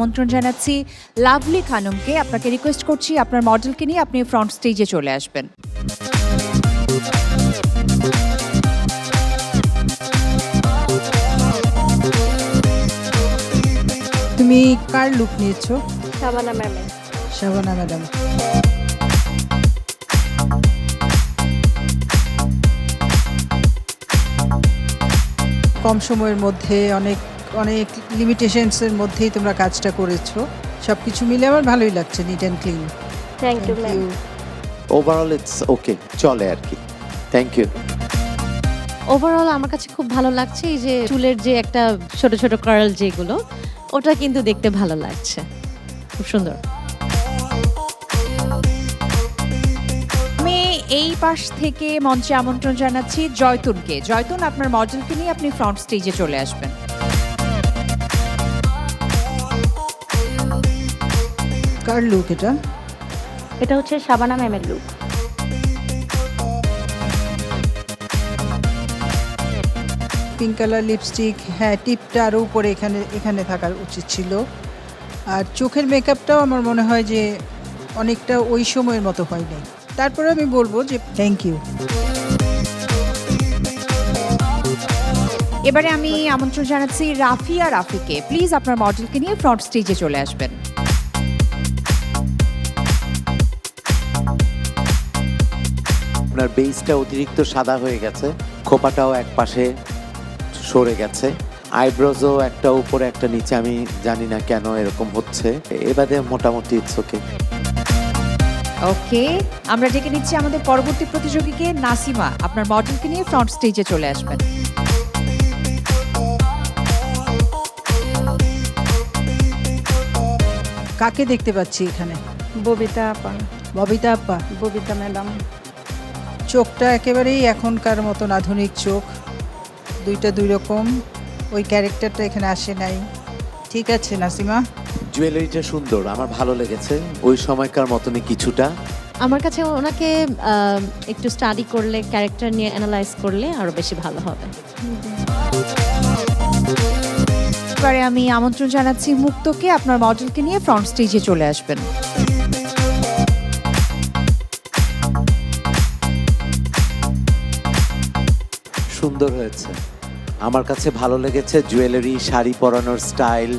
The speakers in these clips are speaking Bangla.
আমন্ত্রণ জানাচ্ছি লাভলি খানমকে। আপনাকে রিকোয়েস্ট করছি আপনার মডেলকে নিয়ে আপনি ফ্রন্ট স্টেজে চলে আসবেন। তুমি কার লুক নিয়েছো? শাবানা ম্যামের। শাবানা ম্যাডাম, কম সময়ের মধ্যে অনেক অনেক লিমিটেশনসের মধ্যেই তোমরা কাজটা করেছো। সব কিছু মিলে আমার ভালোই লাগছে, neat and clean. Thank you ma'am. Overall it's okay, চলে আর কি। Thank you. ওভারঅল আমার কাছে খুব ভালো লাগছে। এই যে চুলের যে একটা ছোট ছোট কার্ল যেগুলো, ওটা কিন্তু দেখতে ভালো লাগছে, খুব সুন্দর। আমি এই পাশ থেকে মঞ্চে আমন্ত্রণ জানাচ্ছি জয়তুনকে। জয়তুন, আপনার মডেলকে নিয়ে আপনি ফ্রন্ট স্টেজে চলে আসবেন। কার লুক এটা? এটা হচ্ছে শাবানা ম্যামের লুক। পিঙ্ক কালার লিপস্টিক, হ্যাঁ টিপটা আরও উপরে এখানে এখানে থাকার উচিত ছিল। আর চোখের মেকআপটাও আমার মনে হয় যে অনেকটা ওই সময়ের মতো হয়নি। তারপরে আমি বলবো যে থ্যাংক ইউ। এবারে আমি আমন্ত্রণ জানাচ্ছি রাফিয়া রাফিকে। প্লিজ আপনার মডেলকে নিয়ে ফ্রন্ট স্টেজে চলে আসবেন। আপনার বেসটা অতিরিক্ত সাদা হয়ে গেছে, খোপাটাও এক পাশে সরে গেছে, আইব্রোজও একটা উপরে একটা নিচে, আমি জানি না কেন এরকম হচ্ছে। এবারে মোটামুটি ইটস ওকে। ওকে, আমরা ডেকে নিচ্ছি আমাদের পরবর্তী প্রতিযোগীকে নাসিমা। আপনার মডেলকে নিয়ে ফ্রন্ট স্টেজে চলে আসবেন। কাকে দেখতে পাচ্ছি এখানে? ববিতা আপা। ববিতা আপা, ববিতা ম্যাডাম। চোখটা একেবারেই এখনকার মতন আধুনিক চোখ, দুইটা দুই রকম, ওই ক্যারেক্টারটা এখানে আসে নাই। ঠিক আছে নাসিমা, জুয়েলারিটা সুন্দর, আমার ভালো লেগেছে, ওই সময়কার মতনই কিছুটা। আমার কাছে ওনাকে একটু স্টাডি করলে, ক্যারেক্টার নিয়ে অ্যানালাইজ করলে আরো বেশি ভালো হবে। এবারে আমি আমন্ত্রণ জানাচ্ছি মুক্তকে। আপনার মডেলকে নিয়ে ফ্রন্ট স্টেজে চলে আসবেন। সুন্দর হয়েছে, আমার কাছে ভালো লেগেছে। জুয়েলারি, শাড়ি পরানোর স্টাইল,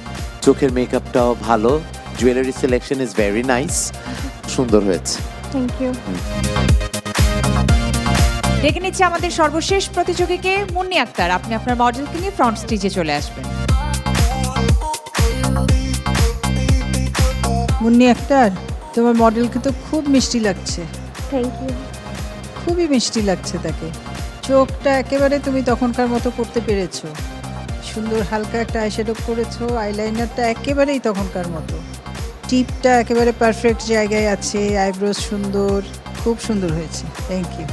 চোখের মেকআপটাও ভালো। Jewellery selection is very nice, সুন্দর হয়েছে। Thank you. ডেকে নিচ্ছি আমাদের সর্বশেষ প্রতিযোগীকে মুন্নি আক্তার। আপনি আপনার মডেলকে নিয়ে ফ্রন্ট স্টেজে চলে আসবেন। মুন্নি আক্তার, তোমার মডেলকে তো খুব মিষ্টি লাগছে, থ্যাংক ইউ। খুবই মিষ্টি লাগছে তাকে। চোখটা একেবারে তুমি তখনকার মতো করতে পেরেছো, সুন্দর হালকা একটা আইশ্যাডো করেছো, আইলাইনারটা একেবারেই তখনকার মতো, টিপটা একেবারে পারফেক্ট জায়গায় আছে, আইব্রোজ সুন্দর, খুব সুন্দর হয়েছে। Thank you.